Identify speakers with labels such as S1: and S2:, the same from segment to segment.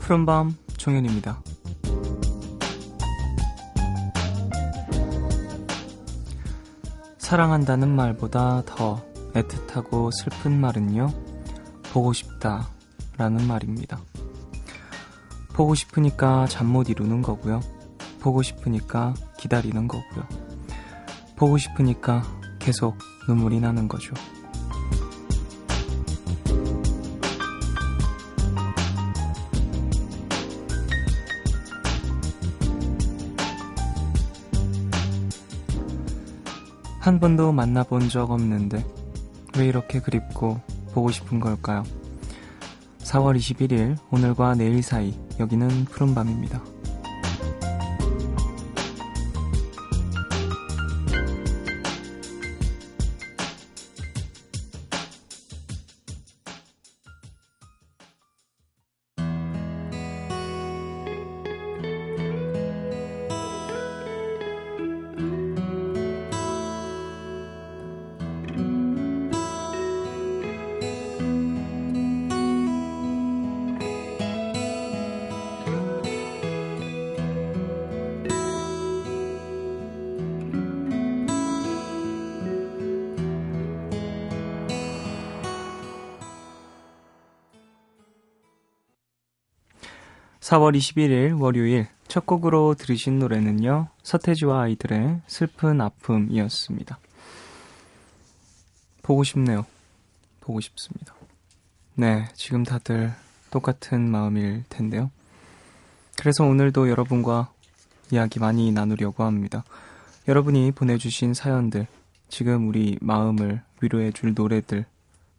S1: 푸른밤 종현입니다. 사랑한다는 말보다 더 애틋하고 슬픈 말은요, 보고 싶다 라는 말입니다. 보고 싶으니까 잠 못 이루는 거고요. 보고 싶으니까 기다리는 거고요. 보고 싶으니까 계속 눈물이 나는 거죠. 한 번도 만나본 적 없는데 왜 이렇게 그립고 보고 싶은 걸까요? 4월 21일 오늘과 내일 사이, 여기는 푸른밤입니다. 4월 21일 월요일 첫 곡으로 들으신 노래는요, 서태지와 아이들의 슬픈 아픔이었습니다. 보고 싶네요. 보고 싶습니다. 네, 지금 다들 똑같은 마음일 텐데요. 그래서 오늘도 여러분과 이야기 많이 나누려고 합니다. 여러분이 보내주신 사연들, 지금 우리 마음을 위로해줄 노래들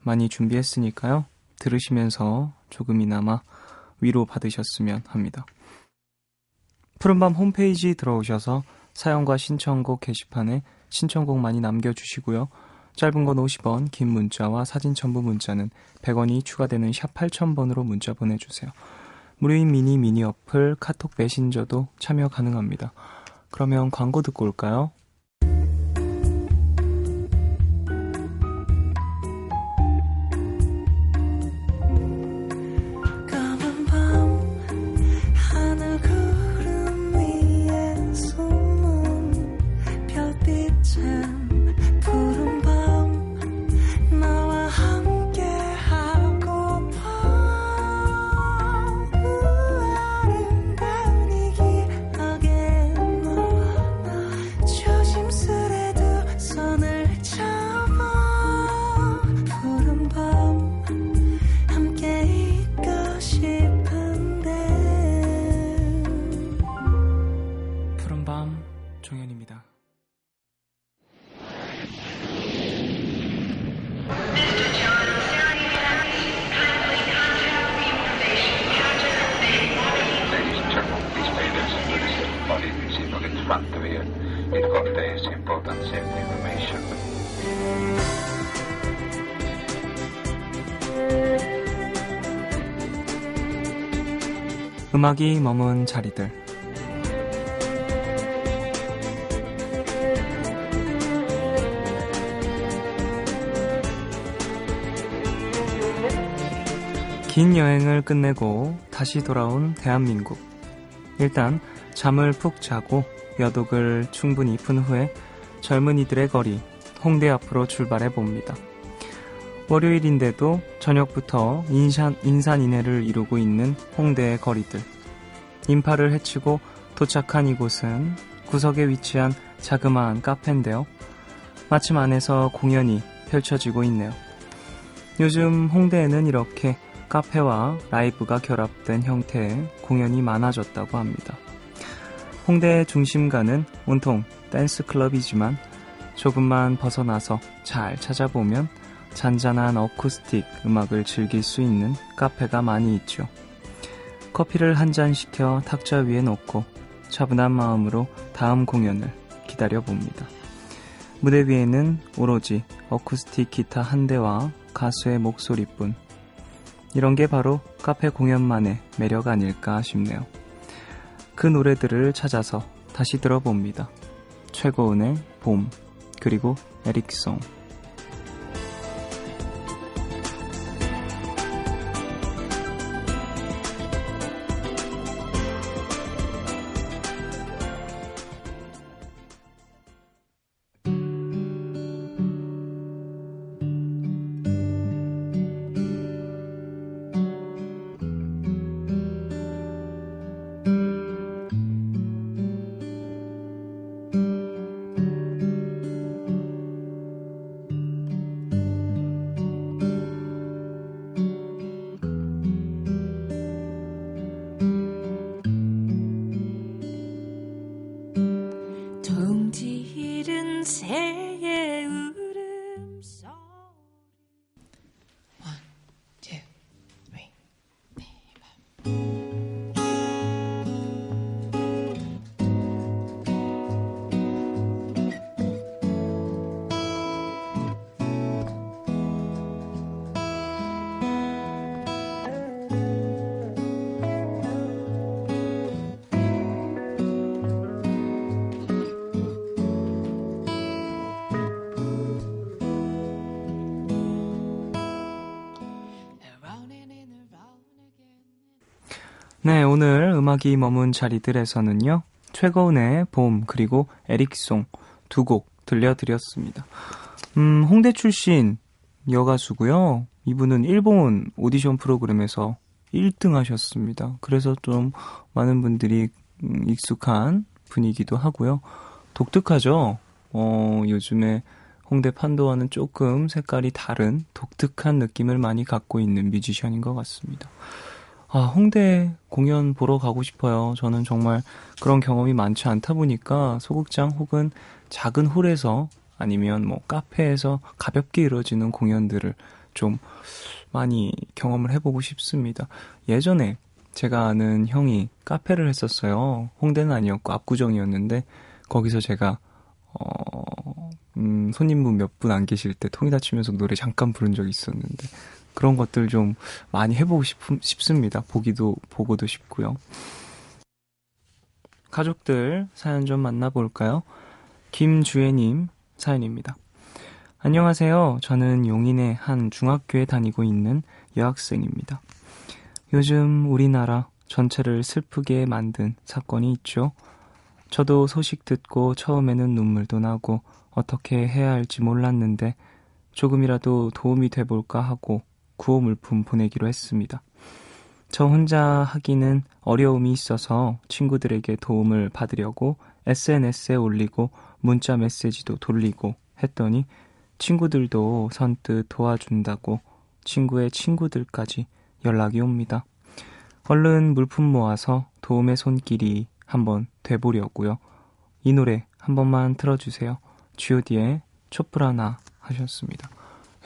S1: 많이 준비했으니까요. 들으시면서 조금이나마 위로 받으셨으면 합니다. 푸른밤 홈페이지 들어오셔서 사연과 신청곡 게시판에 신청곡 많이 남겨주시고요. 짧은 건 50원, 긴 문자와 사진 첨부 문자는 100원이 추가되는 샵 8000번으로 문자 보내주세요. 무료인 미니 어플 카톡 메신저도 참여 가능합니다. 그러면 광고 듣고 올까요? 종현입니다. 음악이 머문 자리들, 긴 여행을 끝내고 다시 돌아온 대한민국. 일단 잠을 푹 자고 여독을 충분히 푼 후에 젊은이들의 거리 홍대 앞으로 출발해봅니다. 월요일인데도 저녁부터 인산인해를 이루고 있는 홍대의 거리들. 인파를 헤치고 도착한 이곳은 구석에 위치한 자그마한 카페인데요. 마침 안에서 공연이 펼쳐지고 있네요. 요즘 홍대에는 이렇게 카페와 라이브가 결합된 형태의 공연이 많아졌다고 합니다. 홍대의 중심가는 온통 댄스클럽이지만 조금만 벗어나서 잘 찾아보면 잔잔한 어쿠스틱 음악을 즐길 수 있는 카페가 많이 있죠. 커피를 한 잔 시켜 탁자 위에 놓고 차분한 마음으로 다음 공연을 기다려봅니다. 무대 위에는 오로지 어쿠스틱 기타 한 대와 가수의 목소리뿐. 이런 게 바로 카페 공연만의 매력 아닐까 싶네요. 그 노래들을 찾아서 다시 들어봅니다. 최고은의 봄, 그리고 에릭송. 네, 오늘 음악이 머문 자리들에서는요, 최고은의 봄 그리고 에릭송 두 곡 들려드렸습니다. 홍대 출신 여가수고요. 이분은 일본 오디션 프로그램에서 1등 하셨습니다. 그래서 좀 많은 분들이 익숙한 분위기도 하고요. 독특하죠? 요즘에 홍대 판도와는 조금 색깔이 다른 독특한 느낌을 많이 갖고 있는 뮤지션인 것 같습니다. 홍대 공연 보러 가고 싶어요. 저는 정말 그런 경험이 많지 않다 보니까 소극장 혹은 작은 홀에서 아니면 뭐 카페에서 가볍게 이루어지는 공연들을 좀 많이 경험을 해보고 싶습니다. 예전에 제가 아는 형이 카페를 했었어요. 홍대는 아니었고 압구정이었는데 거기서 제가 손님분 몇 분 안 계실 때 통이다 치면서 노래 잠깐 부른 적이 있었는데 그런 것들 좀 많이 해보고 싶습니다. 보고도 싶고요. 가족들 사연 좀 만나볼까요? 김주혜님 사연입니다. 안녕하세요. 저는 용인의 한 중학교에 다니고 있는 여학생입니다. 요즘 우리나라 전체를 슬프게 만든 사건이 있죠. 저도 소식 듣고 처음에는 눈물도 나고 어떻게 해야 할지 몰랐는데 조금이라도 도움이 돼볼까 하고 구호 물품 보내기로 했습니다. 저 혼자 하기는 어려움이 있어서 친구들에게 도움을 받으려고 SNS에 올리고 문자 메시지도 돌리고 했더니 친구들도 선뜻 도와준다고 친구의 친구들까지 연락이 옵니다. 얼른 물품 모아서 도움의 손길이 한번 돼보려고요. 이 노래 한 번만 틀어주세요. G.O.D의 촛불 하나 하셨습니다.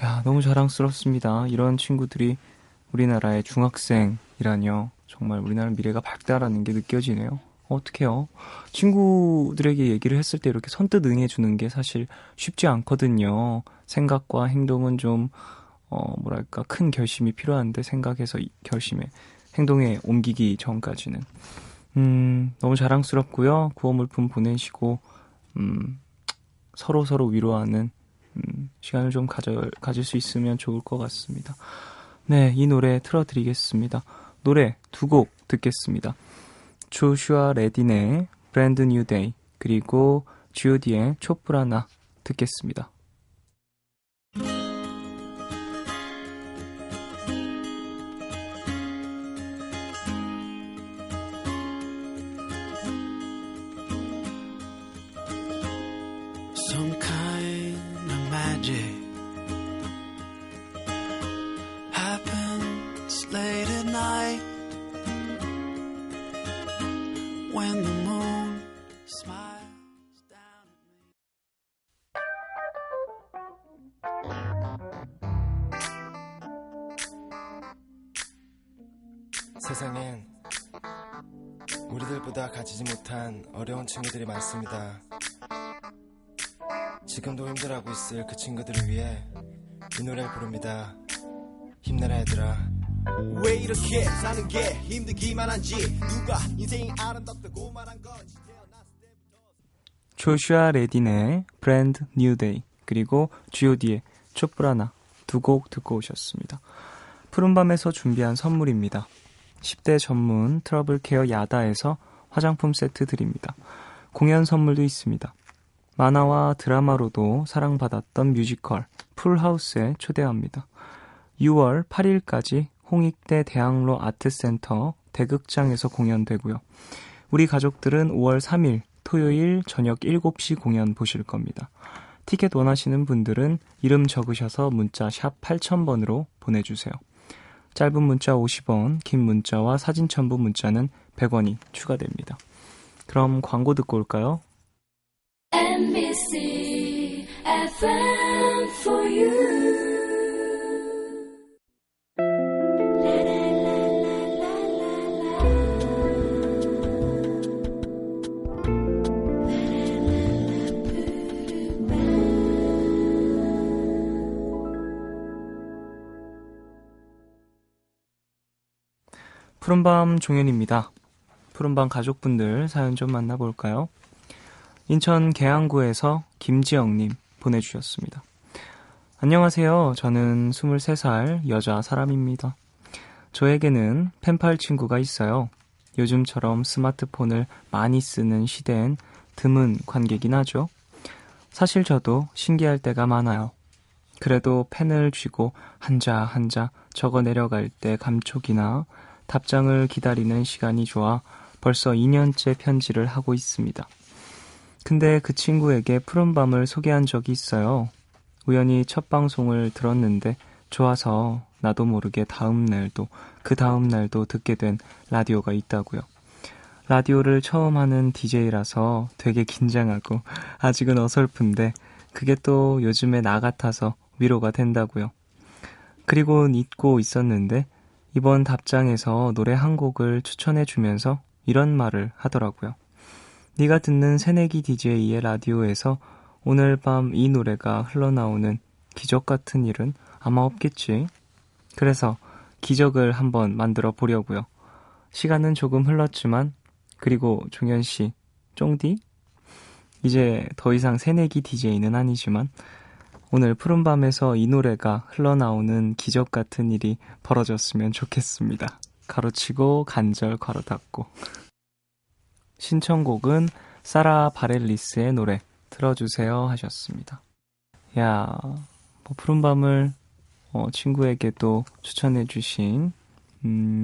S1: 야, 너무 자랑스럽습니다. 이런 친구들이 우리나라의 중학생이라뇨. 정말 우리나라 미래가 밝다라는 게 느껴지네요. 어떡해요? 친구들에게 얘기를 했을 때 이렇게 선뜻 응해주는 게 사실 쉽지 않거든요. 생각과 행동은 좀 큰 결심이 필요한데 생각해서 결심에 행동에 옮기기 전까지는 너무 자랑스럽고요. 구호 물품 보내시고 서로 위로하는 시간을 좀 가질 수 있으면 좋을 것 같습니다. 네, 이 노래 틀어드리겠습니다. 노래 두 곡 듣겠습니다. 조슈아 레딘의 Brand New Day 그리고 G.O.D의 촛불 하나 듣겠습니다.
S2: Some kind of magic happens late at night when the moon smiles down at me.
S3: 세상엔 우리들보다 가지지 못한 어려운 친구들이 많습니다. 지금도 힘들어하고 있을 그 친구들을 위해 이 노래를 부릅니다. 힘내라 얘들아.
S4: 왜 이렇게 사는 게 힘들기만 한지 누가 인생이 아름답다고 말한 건지.
S1: 조슈아 레딘의 Brand New Day 그리고 G.O.D의 촛불 하나 두 곡 듣고 오셨습니다. 푸른밤에서 준비한 선물입니다. 10대 전문 트러블 케어 야다에서 화장품 세트 드립니다. 공연 선물도 있습니다. 만화와 드라마로도 사랑받았던 뮤지컬 풀하우스에 초대합니다. 6월 8일까지 홍익대 대학로 아트센터 대극장에서 공연되고요. 우리 가족들은 5월 3일 토요일 저녁 7시 공연 보실 겁니다. 티켓 원하시는 분들은 이름 적으셔서 문자 샵 8000번으로 보내주세요. 짧은 문자 50원, 긴 문자와 사진 첨부 문자는 100원이 추가됩니다. 그럼 광고 듣고 올까요?
S5: MBC FM for you.
S1: 푸른밤 종현입니다. 푸른밤 가족분들 사연 좀 만나볼까요? 인천 계양구에서 김지영님 보내주셨습니다. 안녕하세요. 저는 23살 여자 사람입니다. 저에게는 펜팔 친구가 있어요. 요즘처럼 스마트폰을 많이 쓰는 시대엔 드문 관계긴 하죠. 사실 저도 신기할 때가 많아요. 그래도 펜을 쥐고 한자 한자 적어 내려갈 때 감촉이나 답장을 기다리는 시간이 좋아 벌써 2년째 편지를 하고 있습니다. 근데 그 친구에게 푸른밤을 소개한 적이 있어요. 우연히 첫 방송을 들었는데 좋아서 나도 모르게 다음 날도 그 다음 날도 듣게 된 라디오가 있다고요. 라디오를 처음 하는 DJ라서 되게 긴장하고 아직은 어설픈데 그게 또 요즘에 나 같아서 위로가 된다고요. 그리고 잊고 있었는데 이번 답장에서 노래 한 곡을 추천해주면서 이런 말을 하더라고요. 네가 듣는 새내기 DJ의 라디오에서 오늘 밤 이 노래가 흘러나오는 기적 같은 일은 아마 없겠지. 그래서 기적을 한번 만들어 보려고요. 시간은 조금 흘렀지만 그리고 종현씨, 쫑디? 이제 더 이상 새내기 DJ는 아니지만 오늘 푸른밤에서 이 노래가 흘러나오는 기적 같은 일이 벌어졌으면 좋겠습니다. 가로치고 간절 괄호 닫고. 신청곡은 사라 바렐리스의 노래 틀어주세요 하셨습니다. 야, 푸른밤을 친구에게 또 추천해주신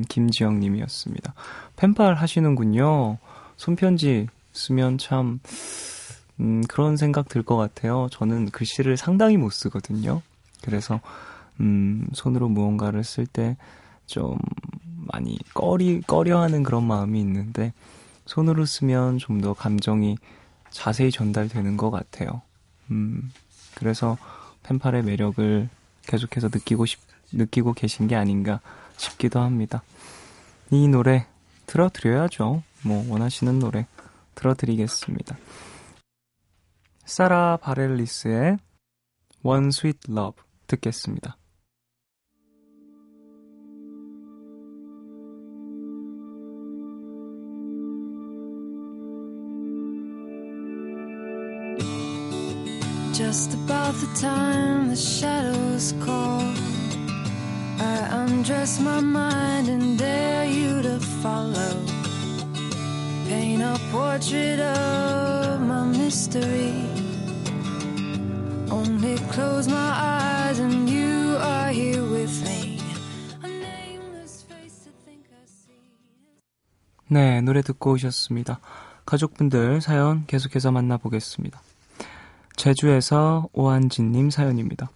S1: 김지영 님이었습니다. 펜팔 하시는군요. 손편지 쓰면 참 그런 생각 들 것 같아요. 저는 글씨를 상당히 못 쓰거든요. 그래서 손으로 무언가를 쓸 때 좀 많이 꺼려하는 그런 마음이 있는데 손으로 쓰면 좀 더 감정이 자세히 전달되는 것 같아요. 그래서 펜팔의 매력을 계속해서 느끼고 계신 게 아닌가 싶기도 합니다. 이 노래 틀어드려야죠. 원하시는 노래 틀어드리겠습니다. 사라 바렐리스의 One Sweet Love 듣겠습니다.
S6: Just about the time the shadows call, I undress my mind and dare you to follow. Paint a portrait of my mystery. Only close my eyes and you are here with me. A nameless face to think I see.
S1: 네, 노래 듣고 오셨습니다. 가족분들 사연 계속해서 만나보겠습니다. 제주에서 오한진님 사연입니다.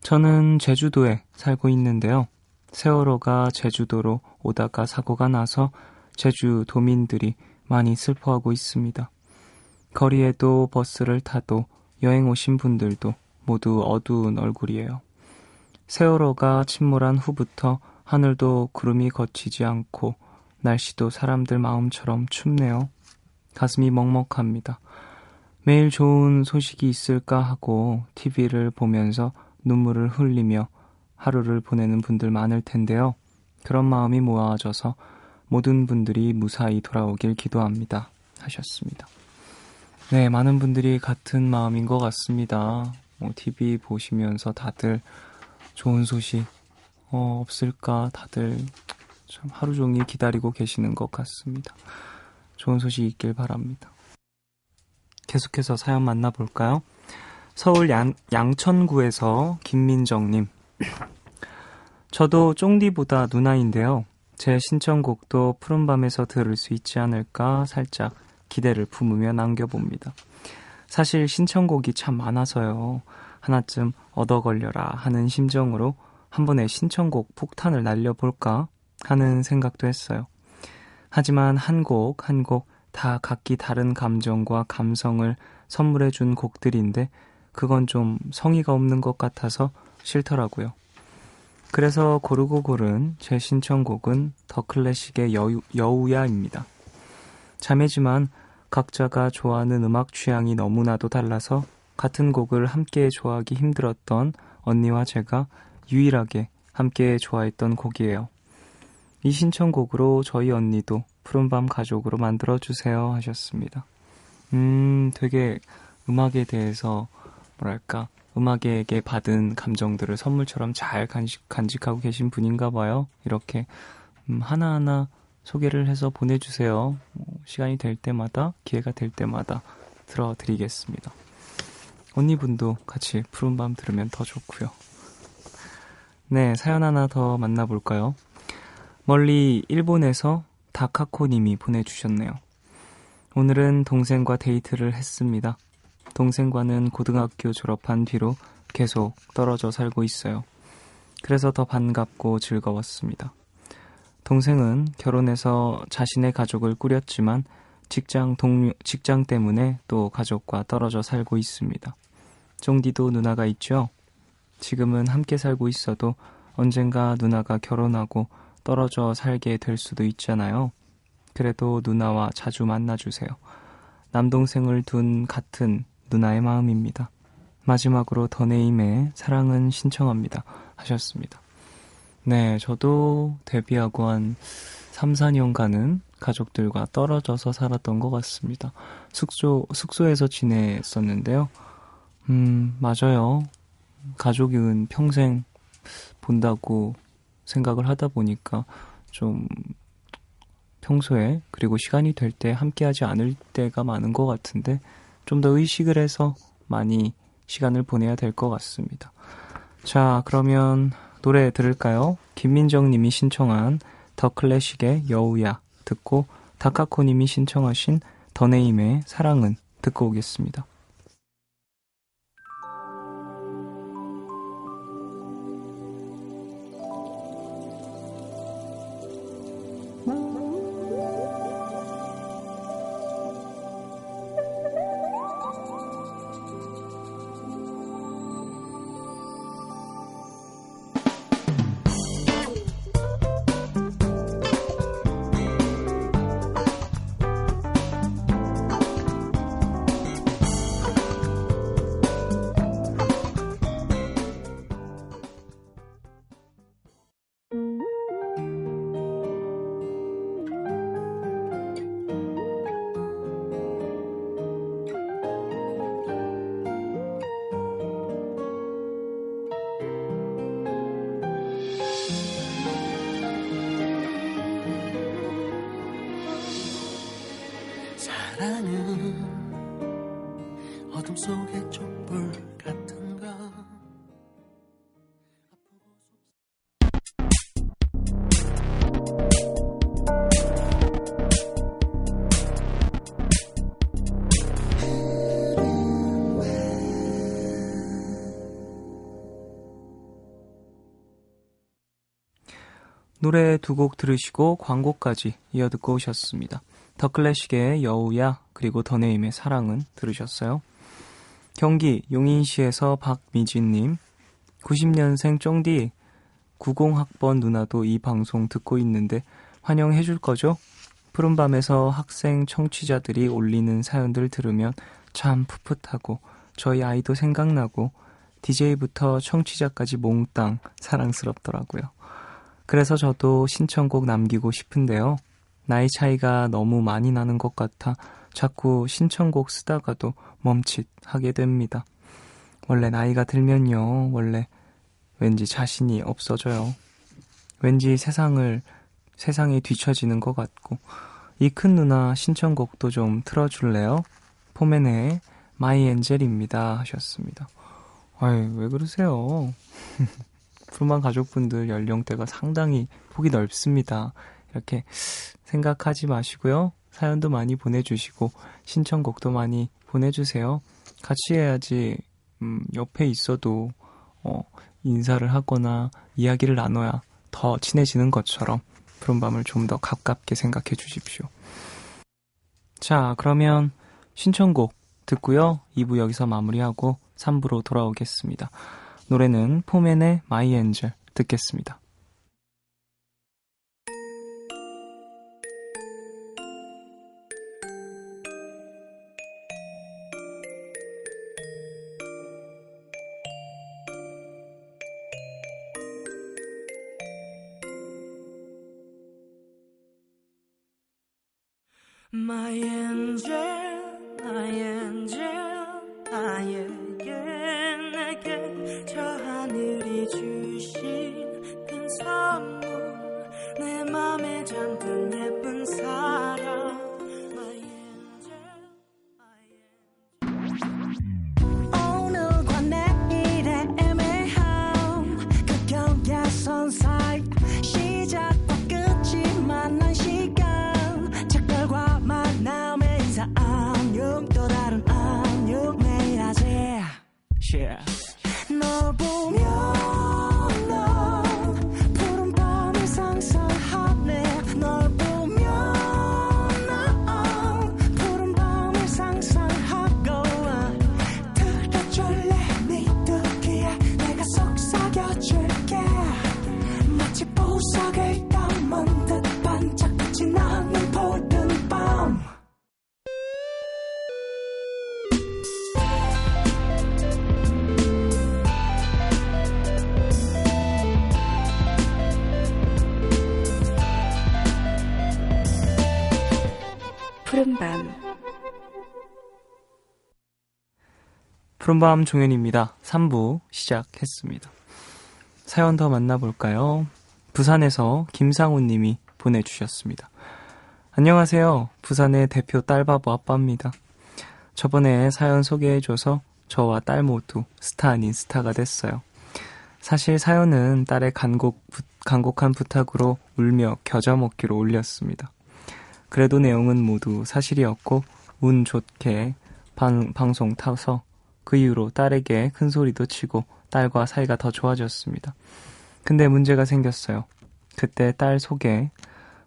S1: 저는 제주도에 살고 있는데요. 세월호가 제주도로 오다가 사고가 나서 제주 도민들이 많이 슬퍼하고 있습니다. 거리에도 버스를 타도 여행 오신 분들도 모두 어두운 얼굴이에요. 세월호가 침몰한 후부터 하늘도 구름이 걷히지 않고 날씨도 사람들 마음처럼 춥네요. 가슴이 먹먹합니다. 매일 좋은 소식이 있을까 하고 TV를 보면서 눈물을 흘리며 하루를 보내는 분들 많을 텐데요. 그런 마음이 모아져서 모든 분들이 무사히 돌아오길 기도합니다. 하셨습니다. 네, 많은 분들이 같은 마음인 것 같습니다. TV 보시면서 다들 좋은 소식 없을까 다들 참 하루 종일 기다리고 계시는 것 같습니다. 좋은 소식 있길 바랍니다. 계속해서 사연 만나볼까요? 서울 양천구에서 김민정님. 저도 쫑디보다 누나인데요. 제 신청곡도 푸른밤에서 들을 수 있지 않을까 살짝 기대를 품으며 남겨봅니다. 사실 신청곡이 참 많아서요. 하나쯤 얻어 걸려라 하는 심정으로 한 번에 신청곡 폭탄을 날려볼까 하는 생각도 했어요. 하지만 한 곡 한 곡 다 각기 다른 감정과 감성을 선물해준 곡들인데 그건 좀 성의가 없는 것 같아서 싫더라고요. 그래서 고르고 고른 제 신청곡은 더 클래식의 여우야입니다. 자매지만 각자가 좋아하는 음악 취향이 너무나도 달라서 같은 곡을 함께 좋아하기 힘들었던 언니와 제가 유일하게 함께 좋아했던 곡이에요. 이 신청곡으로 저희 언니도 푸른밤 가족으로 만들어주세요 하셨습니다. 되게 음악에 대해서 뭐랄까 음악에게 받은 감정들을 선물처럼 잘 간직하고 계신 분인가 봐요. 이렇게 하나하나 소개를 해서 보내주세요. 시간이 될 때마다 기회가 될 때마다 들어드리겠습니다. 언니분도 같이 푸른밤 들으면 더 좋고요. 네, 사연 하나 더 만나볼까요? 멀리 일본에서 다카코님이 보내주셨네요. 오늘은 동생과 데이트를 했습니다. 동생과는 고등학교 졸업한 뒤로 계속 떨어져 살고 있어요. 그래서 더 반갑고 즐거웠습니다. 동생은 결혼해서 자신의 가족을 꾸렸지만 직장 때문에 또 가족과 떨어져 살고 있습니다. 쫑디도 누나가 있죠? 지금은 함께 살고 있어도 언젠가 누나가 결혼하고 떨어져 살게 될 수도 있잖아요. 그래도 누나와 자주 만나주세요. 남동생을 둔 같은 누나의 마음입니다. 마지막으로 더네임의 사랑은 신청합니다 하셨습니다. 네, 저도 데뷔하고 한 3, 4년간은 가족들과 떨어져서 살았던 것 같습니다. 숙소에서 지냈었는데요. 맞아요. 가족은 평생 본다고 생각을 하다 보니까 좀 평소에 그리고 시간이 될 때 함께하지 않을 때가 많은 것 같은데 좀 더 의식을 해서 많이 시간을 보내야 될 것 같습니다. 자, 그러면 노래 들을까요? 김민정 님이 신청한 더 클래식의 여우야 듣고 다카코 님이 신청하신 더네임의 사랑은 듣고 오겠습니다.
S2: 사랑은 어둠 속의 촛불 같은가.
S1: 노래 두 곡 들으시고 광고까지 이어듣고 오셨습니다. 더 클래식의 여우야 그리고 더네임의 사랑은 들으셨어요? 경기 용인시에서 박미진님 90년생 쫑디 90학번 누나도 이 방송 듣고 있는데 환영해 줄 거죠? 푸른밤에서 학생 청취자들이 올리는 사연들 들으면 참 풋풋하고 저희 아이도 생각나고 DJ부터 청취자까지 몽땅 사랑스럽더라고요. 그래서 저도 신청곡 남기고 싶은데요. 나이 차이가 너무 많이 나는 것 같아 자꾸 신청곡 쓰다가도 멈칫하게 됩니다. 원래 나이가 들면요. 원래 왠지 자신이 없어져요. 왠지 세상에 뒤처지는 것 같고 이 큰 누나 신청곡도 좀 틀어줄래요? 포맨의 마이 엔젤입니다 하셨습니다. 아이, 왜 그러세요? 푸른밤 가족분들 연령대가 상당히 폭이 넓습니다. 이렇게 생각하지 마시고요. 사연도 많이 보내주시고 신청곡도 많이 보내주세요. 같이 해야지 옆에 있어도 인사를 하거나 이야기를 나눠야 더 친해지는 것처럼 푸른밤을 좀 더 가깝게 생각해 주십시오. 자, 그러면 신청곡 듣고요. 2부 여기서 마무리하고 3부로 돌아오겠습니다. 노래는 포맨의 마이 엔젤 듣겠습니다.
S6: My angel, my angel, 나에게 내게 저 하늘이 주신 큰 선물 내 맘에 잠든 예쁜 사랑 My angel, my angel 오늘과 내일의 애매함 그 경계선 사이 시작과 끝이 만난 시간 작별과 만남의 인사 안녕 또 다른 안녕 매일 하지 yeah. 널 보면 난 푸른 밤을 상상하네 널 보면 난 푸른 밤을 상상하고 들어줄래 네 듣기에 내가 속삭여줄게 마치 보석을 담은 듯 반짝빛이 나는 푸른 밤 푸른밤
S1: 푸른밤 종현입니다. 3부 시작했습니다. 사연 더 만나볼까요? 부산에서 김상훈 님이 보내주셨습니다. 안녕하세요. 부산의 대표 딸바보 아빠입니다. 저번에 사연 소개해줘서 저와 딸 모두 스타 아닌 스타가 됐어요. 사실 사연은 딸의 간곡한 부탁으로 울며 겨자 먹기로 올렸습니다. 그래도 내용은 모두 사실이었고 운 좋게 방송 타서 그 이후로 딸에게 큰 소리도 치고 딸과 사이가 더 좋아졌습니다. 근데 문제가 생겼어요. 그때 딸 소개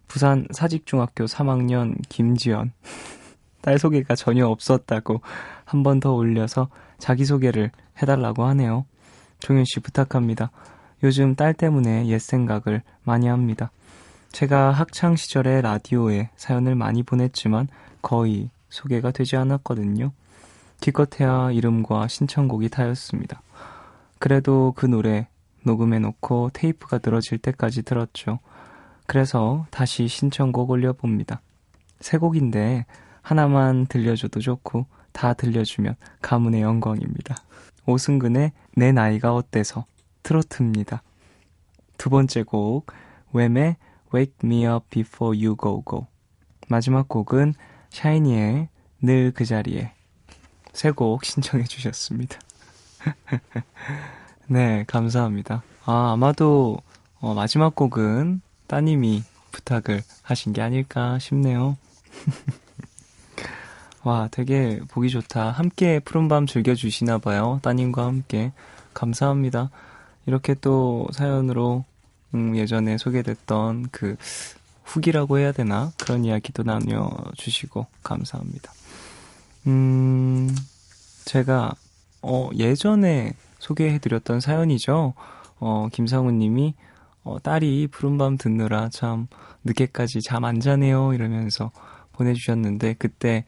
S1: 부산 사직중학교 3학년 김지연 딸 소개가 전혀 없었다고 한 번 더 올려서 자기소개를 해달라고 하네요. 종현씨 부탁합니다. 요즘 딸 때문에 옛 생각을 많이 합니다. 제가 학창시절에 라디오에 사연을 많이 보냈지만 거의 소개가 되지 않았거든요. 기껏해야 이름과 신청곡이 다였습니다. 그래도 그 노래 녹음해놓고 테이프가 늘어질 때까지 들었죠. 그래서 다시 신청곡 올려봅니다. 새 곡인데 하나만 들려줘도 좋고 다 들려주면 가문의 영광입니다. 오승근의 내 나이가 어때서 트로트입니다. 두 번째 곡 웸의 Wake Me Up Before You Go Go. 마지막 곡은 샤이니의 늘 그 자리에. 세 곡 신청해 주셨습니다. 네, 감사합니다. 아마도 마지막 곡은 따님이 부탁을 하신 게 아닐까 싶네요. 와, 되게 보기 좋다. 함께 푸른밤 즐겨주시나 봐요. 따님과 함께. 감사합니다. 이렇게 또 사연으로 예전에 소개됐던 그 후기라고 해야 되나? 그런 이야기도 나눠주시고 감사합니다. 제가 예전에 소개해드렸던 사연이죠. 김상훈 님이 딸이 푸른밤 듣느라 참 늦게까지 잠 안 자네요 이러면서 보내주셨는데 그때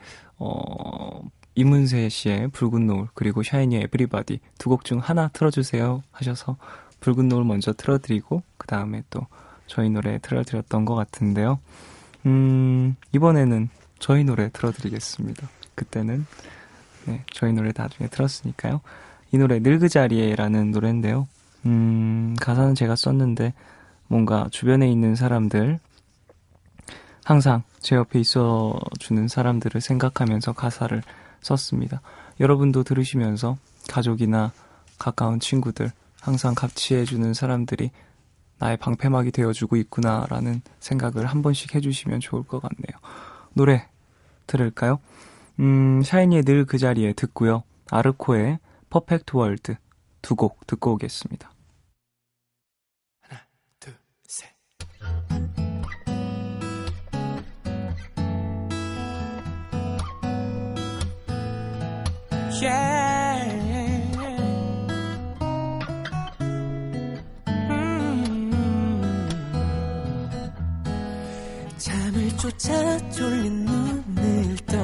S1: 이문세 씨의 붉은 노을 그리고 샤이니의 에브리바디 두 곡 중 하나 틀어주세요 하셔서 붉은 노을 먼저 틀어드리고 그 다음에 또 저희 노래 틀어드렸던 것 같은데요. 이번에는 저희 노래 틀어드리겠습니다. 그때는 네, 저희 노래 나중에 틀었으니까요. 이 노래 늘 그 자리에 라는 노래인데요. 가사는 제가 썼는데 뭔가 주변에 있는 사람들 항상 제 옆에 있어주는 사람들을 생각하면서 가사를 썼습니다. 여러분도 들으시면서 가족이나 가까운 친구들 항상 같이해주는 사람들이 나의 방패막이 되어주고 있구나라는 생각을 한 번씩 해주시면 좋을 것 같네요. 노래 들을까요? 샤이니의 늘 그 자리에 듣고요. 아르코의 퍼펙트 월드 두 곡 듣고 오겠습니다.
S2: 하나, 둘, 셋. 잠을 쫓아 졸린 눈을 떠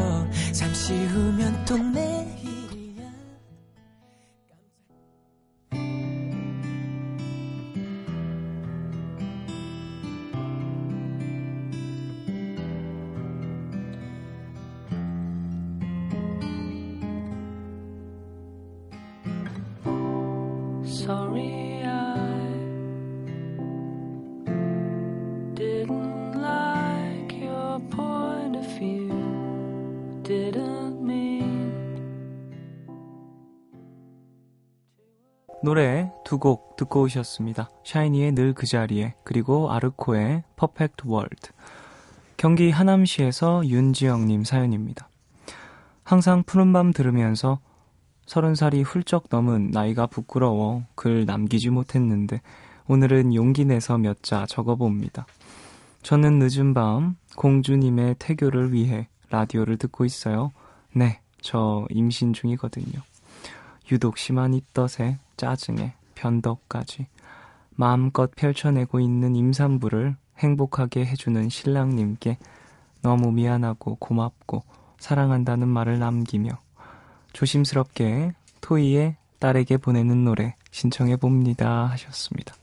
S2: 잠시 후면 또 내일이야.
S6: sorry I didn't like your point of view. Didn't mean.
S1: 노래 두 곡 듣고 오셨습니다. 샤이니의 늘 그 자리에, 그리고 아르코의 퍼펙트 월드. 경기 하남시에서 윤지영님 사연입니다. 항상 푸른밤 들으면서 30살이 훌쩍 넘은 나이가 부끄러워 글 남기지 못했는데 오늘은 용기 내서 몇 자 적어봅니다. 저는 늦은 밤 공주님의 태교를 위해 라디오를 듣고 있어요. 네, 저 임신 중이거든요. 유독 심한 입덧에 짜증에 변덕까지 마음껏 펼쳐내고 있는 임산부를 행복하게 해주는 신랑님께 너무 미안하고 고맙고 사랑한다는 말을 남기며 조심스럽게 토이의 딸에게 보내는 노래 신청해봅니다 하셨습니다.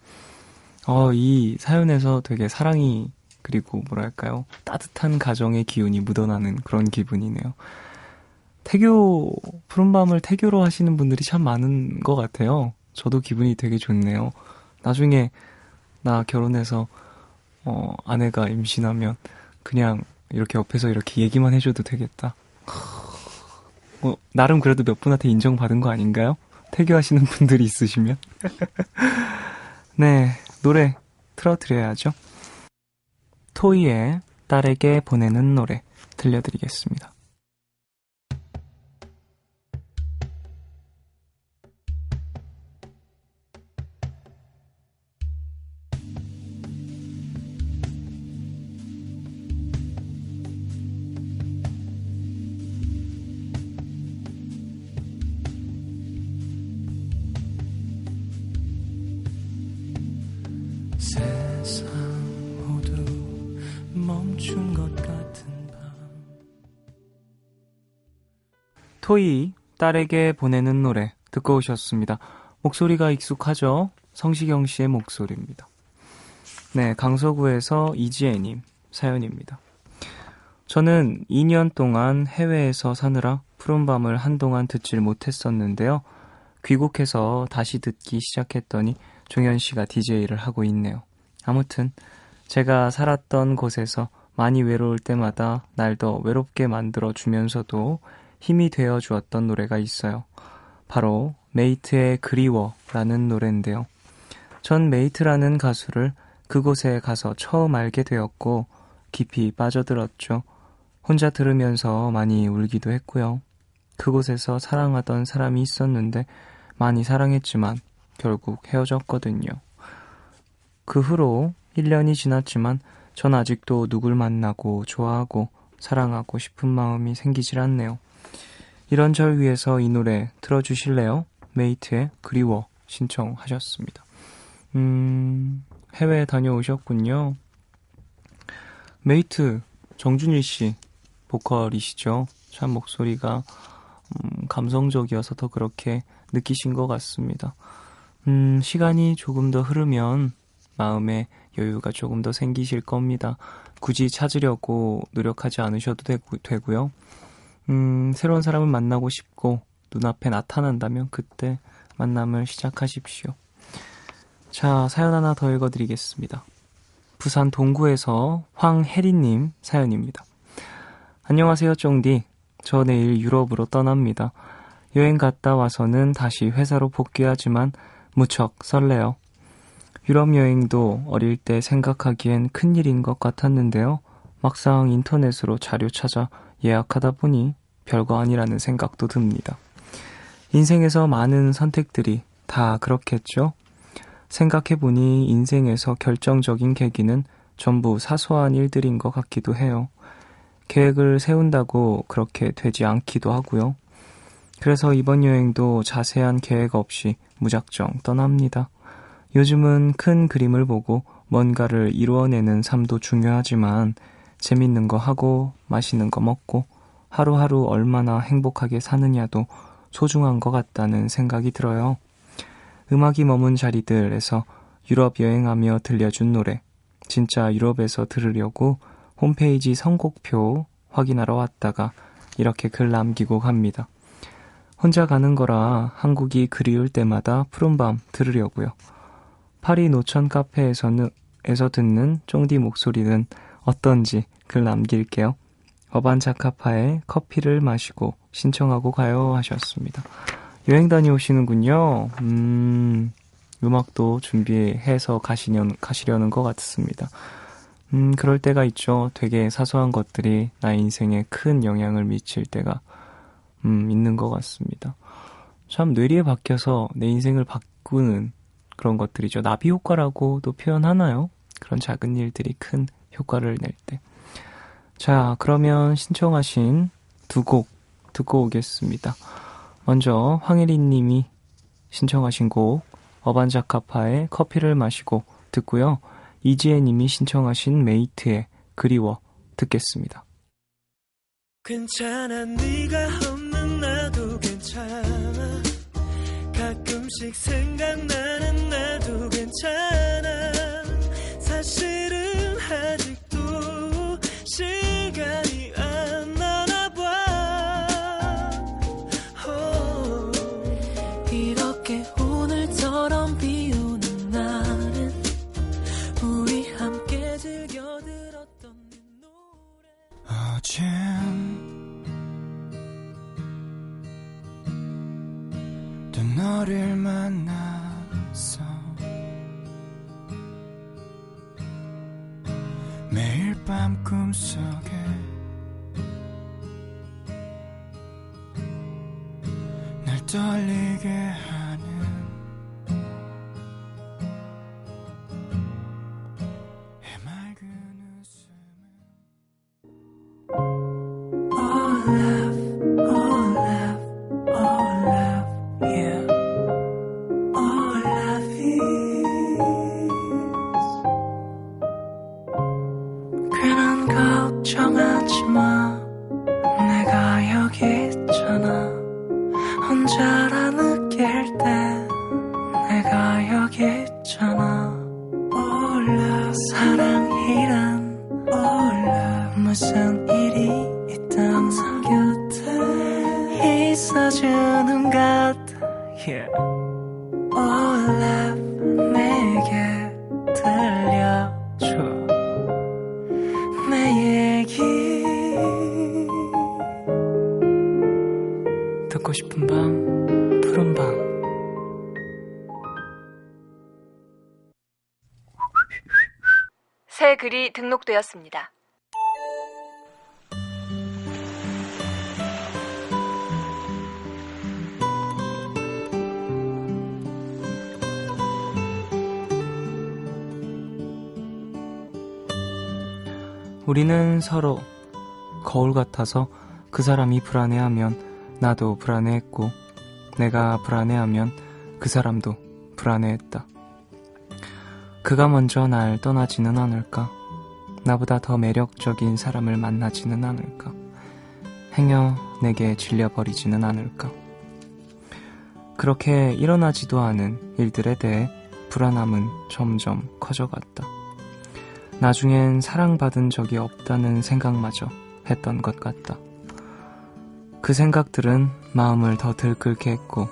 S1: 이 사연에서 되게 사랑이, 그리고 뭐랄까요, 따뜻한 가정의 기운이 묻어나는 그런 기분이네요. 태교, 푸른밤을 태교로 하시는 분들이 참 많은 것 같아요. 저도 기분이 되게 좋네요. 나중에 나 결혼해서 아내가 임신하면 그냥 이렇게 옆에서 이렇게 얘기만 해줘도 되겠다. 나름 그래도 몇 분한테 인정받은 거 아닌가요? 태교하시는 분들이 있으시면. 네, 노래 틀어드려야죠. 토이의 딸에게 보내는 노래 들려드리겠습니다.
S2: 세상 모두 멈춘 것 같은 밤.
S1: 토이 딸에게 보내는 노래 듣고 오셨습니다. 목소리가 익숙하죠? 성시경 씨의 목소리입니다. 네, 강서구에서 이지혜님 사연입니다. 저는 2년 동안 해외에서 사느라 푸른밤을 한동안 듣질 못했었는데요. 귀국해서 다시 듣기 시작했더니 종현 씨가 DJ를 하고 있네요. 아무튼 제가 살았던 곳에서 많이 외로울 때마다 날 더 외롭게 만들어주면서도 힘이 되어주었던 노래가 있어요. 바로 메이트의 그리워라는 노래인데요. 전 메이트라는 가수를 그곳에 가서 처음 알게 되었고 깊이 빠져들었죠. 혼자 들으면서 많이 울기도 했고요. 그곳에서 사랑하던 사람이 있었는데 많이 사랑했지만 결국 헤어졌거든요. 그 후로 1년이 지났지만 전 아직도 누굴 만나고 좋아하고 사랑하고 싶은 마음이 생기질 않네요. 이런 절 위해서 이 노래 틀어주실래요? 메이트의 그리워 신청하셨습니다. 해외에 다녀오셨군요. 메이트 정준일 씨 보컬이시죠? 참 목소리가 감성적이어서 더 그렇게 느끼신 것 같습니다. 시간이 조금 더 흐르면 마음에 여유가 조금 더 생기실 겁니다. 굳이 찾으려고 노력하지 않으셔도 되고요. 새로운 사람을 만나고 싶고 눈앞에 나타난다면 그때 만남을 시작하십시오. 자, 사연 하나 더 읽어드리겠습니다. 부산 동구에서 황혜리님 사연입니다. 안녕하세요, 쫑디. 저 내일 유럽으로 떠납니다. 여행 갔다 와서는 다시 회사로 복귀하지만 무척 설레요. 유럽 여행도 어릴 때 생각하기엔 큰일인 것 같았는데요. 막상 인터넷으로 자료 찾아 예약하다 보니 별거 아니라는 생각도 듭니다. 인생에서 많은 선택들이 다 그렇겠죠? 생각해보니 인생에서 결정적인 계기는 전부 사소한 일들인 것 같기도 해요. 계획을 세운다고 그렇게 되지 않기도 하고요. 그래서 이번 여행도 자세한 계획 없이 무작정 떠납니다. 요즘은 큰 그림을 보고 뭔가를 이루어내는 삶도 중요하지만 재밌는 거 하고 맛있는 거 먹고 하루하루 얼마나 행복하게 사느냐도 소중한 것 같다는 생각이 들어요. 음악이 머문 자리들에서 유럽 여행하며 들려준 노래, 진짜 유럽에서 들으려고 홈페이지 선곡표 확인하러 왔다가 이렇게 글 남기고 갑니다. 혼자 가는 거라 한국이 그리울 때마다 푸른밤 들으려고요. 파리 노천 카페에서 듣는 쫑디 목소리는 어떤지 글 남길게요. 어반자카파의 커피를 마시고 신청하고 가요 하셨습니다. 여행 다녀오시는군요. 음악도 준비해서 가시려는 것 같습니다. 그럴 때가 있죠. 되게 사소한 것들이 나의 인생에 큰 영향을 미칠 때가 있는 것 같습니다. 참 뇌리에 박혀서 내 인생을 바꾸는 그런 것들이죠. 나비 효과라고도 표현하나요? 그런 작은 일들이 큰 효과를 낼 때. 자, 그러면 신청하신 두 곡 듣고 오겠습니다. 먼저 황혜리 님이 신청하신 곡 어반자카파의 커피를 마시고 듣고요. 이지혜 님이 신청하신 메이트의 그리워 듣겠습니다.
S2: 괜찮아 네가 없는 나도 괜찮아 가끔씩 생각나는 나도 괜찮아 사실은 아직도 시간이 안 나나봐
S6: 이렇게 오늘처럼 비오는 날은 우리 함께 즐겨 들었던 노래
S3: 어젠 또 너를 만났어 매일 밤 꿈속에 날 떨리게 하는 해맑은 웃음을
S6: All love, all love, all love, yeah. All love is 괜한 걱정하지 마 내가 여기 있잖아 혼자라 느낄 때 내가 여기 있잖아 All love 사랑이란 All love 무슨 일이 있든 항상 곁에 있어주는 것 같아 yeah. All love 내게 들려줘 내 얘기 듣고 싶은 밤 푸른 밤
S7: 새 글이 등록되었습니다.
S1: 우리는 서로 거울 같아서 그 사람이 불안해하면 나도 불안해했고 내가 불안해하면 그 사람도 불안해했다. 그가 먼저 날 떠나지는 않을까? 나보다 더 매력적인 사람을 만나지는 않을까? 행여 내게 질려버리지는 않을까? 그렇게 일어나지도 않은 일들에 대해 불안함은 점점 커져갔다. 나중엔 사랑받은 적이 없다는 생각마저 했던 것 같다. 그 생각들은 마음을 더 들끓게 했고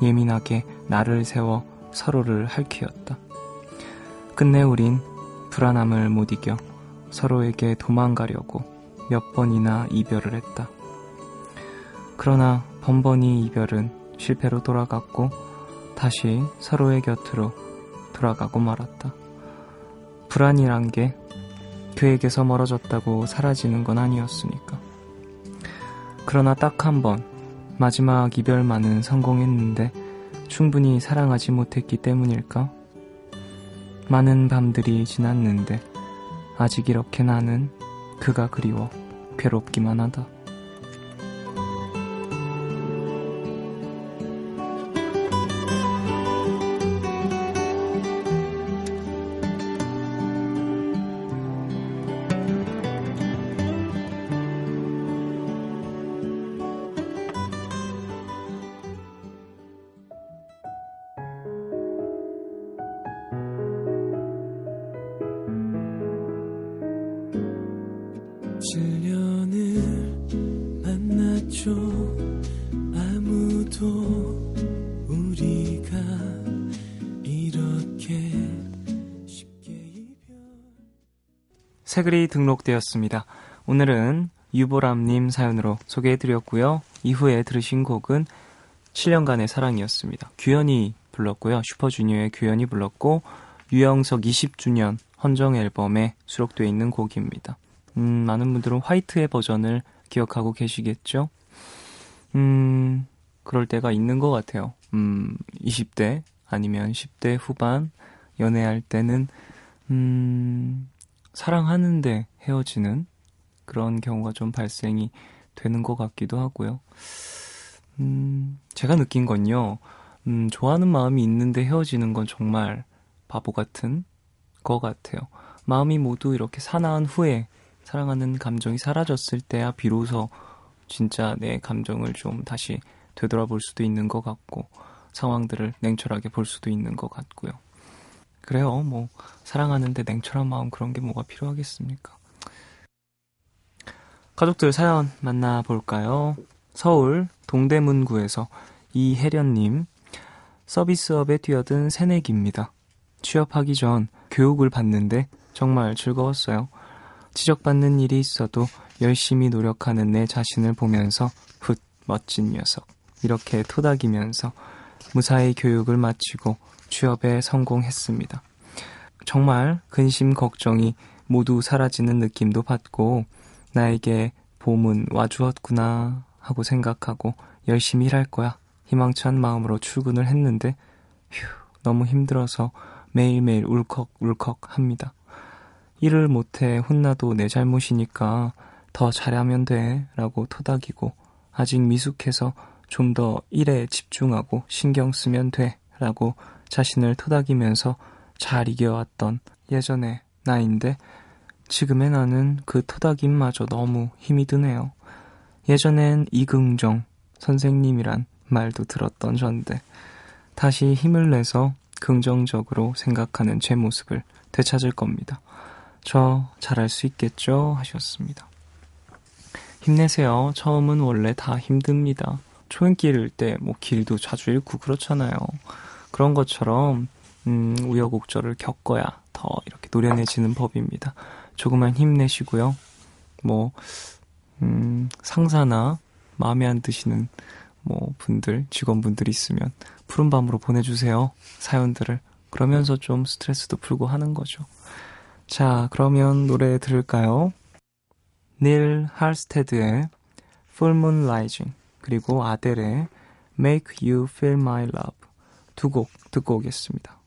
S1: 예민하게 나를 세워 서로를 핥히었다. 끝내 우린 불안함을 못 이겨 서로에게 도망가려고 몇 번이나 이별을 했다. 그러나 번번이 이별은 실패로 돌아갔고 다시 서로의 곁으로 돌아가고 말았다. 불안이란 게 그에게서 멀어졌다고 사라지는 건 아니었으니까. 그러나 딱 한 번 마지막 이별만은 성공했는데 충분히 사랑하지 못했기 때문일까? 많은 밤들이 지났는데 아직 이렇게 나는 그가 그리워 괴롭기만 하다.
S2: 질려는 이렇게 쉽게 이별.
S1: 새 글이 등록되었습니다. 오늘은 유보람님 사연으로 소개해드렸고요. 이후에 들으신 곡은 7년간의 사랑이었습니다. 규현이 불렀고요. 슈퍼주니어의 규현이 불렀고 유영석 20주년 헌정 앨범에 수록되어 있는 곡입니다. 많은 분들은 화이트의 버전을 기억하고 계시겠죠? 그럴 때가 있는 것 같아요. 20대 아니면 10대 후반 연애할 때는 사랑하는데 헤어지는 그런 경우가 좀 발생이 되는 것 같기도 하고요. 제가 느낀 건요. 좋아하는 마음이 있는데 헤어지는 건 정말 바보 같은 것 같아요. 마음이 모두 이렇게 사나운 후에 사랑하는 감정이 사라졌을 때야 비로소 진짜 내 감정을 좀 다시 되돌아볼 수도 있는 것 같고 상황들을 냉철하게 볼 수도 있는 것 같고요. 그래요. 뭐 사랑하는데 냉철한 마음 그런 게 뭐가 필요하겠습니까? 가족들 사연 만나볼까요? 서울 동대문구에서 이혜련님, 서비스업에 뛰어든 새내기입니다. 취업하기 전 교육을 받는데 정말 즐거웠어요. 지적받는 일이 있어도 열심히 노력하는 내 자신을 보면서 훗 멋진 녀석 이렇게 토닥이면서 무사히 교육을 마치고 취업에 성공했습니다. 정말 근심 걱정이 모두 사라지는 느낌도 받고 나에게 봄은 와주었구나 하고 생각하고 열심히 일할 거야 희망찬 마음으로 출근을 했는데 너무 힘들어서 매일매일 울컥울컥 합니다. 일을 못해 혼나도 내 잘못이니까 더 잘하면 돼 라고 토닥이고 아직 미숙해서 좀 더 일에 집중하고 신경 쓰면 돼 라고 자신을 토닥이면서 잘 이겨왔던 예전의 나인데 지금의 나는 그 토닥임마저 너무 힘이 드네요. 예전엔 이긍정 선생님이란 말도 들었던 전데 다시 힘을 내서 긍정적으로 생각하는 제 모습을 되찾을 겁니다. 저 잘할 수 있겠죠? 하셨습니다. 힘내세요. 처음은 원래 다 힘듭니다. 초행길 잃을 때 뭐 길도 자주 잃고 그렇잖아요. 그런 것처럼 우여곡절을 겪어야 더 이렇게 노련해지는 법입니다. 조금만 힘내시고요. 뭐 상사나 마음에 안 드시는 뭐 분들, 직원분들 있으면 푸른밤으로 보내주세요. 사연들을. 그러면서 좀 스트레스도 풀고 하는 거죠. 자, 그러면 노래 들을까요? 닐 할스테드의 Full Moon Rising 그리고 아델의 Make You Feel My Love 두 곡 듣고 오겠습니다.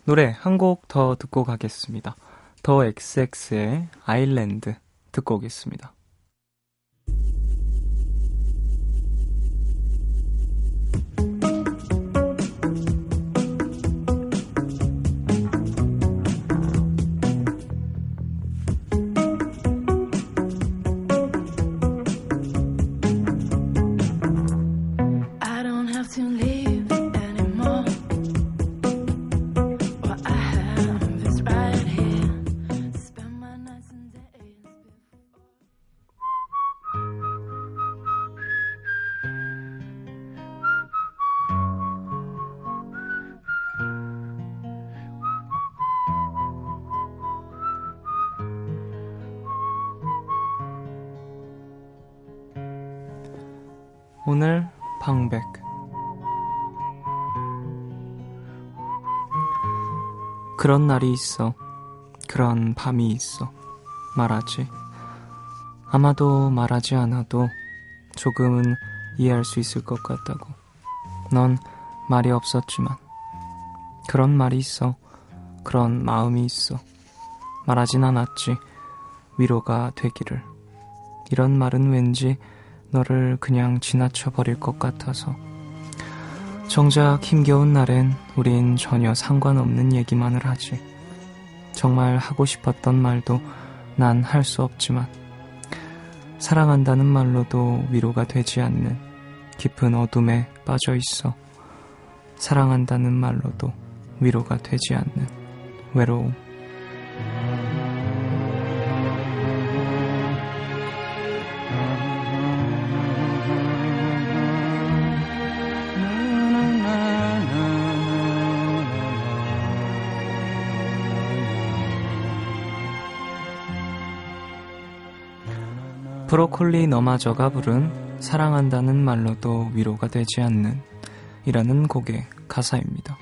S1: 노래 한 곡 더 듣고 가겠습니다. 더 XX의 아일랜드 듣고 오겠습니다.
S6: I don't have to leave anymore. What I have is right here. Spend my nights and days
S1: 오늘 방백 그런 날이 있어. 그런 밤이 있어. 말하지. 아마도 말하지 않아도 조금은 이해할 수 있을 것 같다고. 넌 말이 없었지만 그런 말이 있어. 그런 마음이 있어. 말하진 않았지. 위로가 되기를. 이런 말은 왠지 너를 그냥 지나쳐 버릴 것 같아서. 정작 힘겨운 날엔 우린 전혀 상관없는 얘기만을 하지. 정말 하고 싶었던 말도 난 할 수 없지만 사랑한다는 말로도 위로가 되지 않는 깊은 어둠에 빠져 있어. 사랑한다는 말로도 위로가 되지 않는 외로움. 브로콜리 너마저가 부른 사랑한다는 말로도 위로가 되지 않는 이라는 곡의 가사입니다.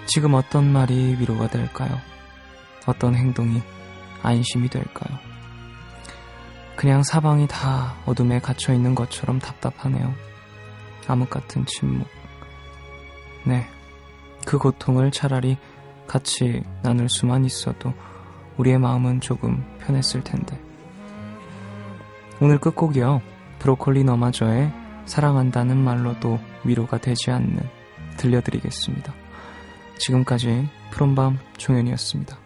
S1: 지금 어떤 말이 위로가 될까요? 어떤 행동이 안심이 될까요? 그냥 사방이 다 어둠에 갇혀있는 것처럼 답답하네요. 암흑 같은 침묵. 네, 그 고통을 차라리 같이 나눌 수만 있어도 우리의 마음은 조금 편했을 텐데. 오늘 끝곡이요. 브로콜리 너마저의 사랑한다는 말로도 위로가 되지 않는 들려드리겠습니다. 지금까지 푸른밤 종현이었습니다.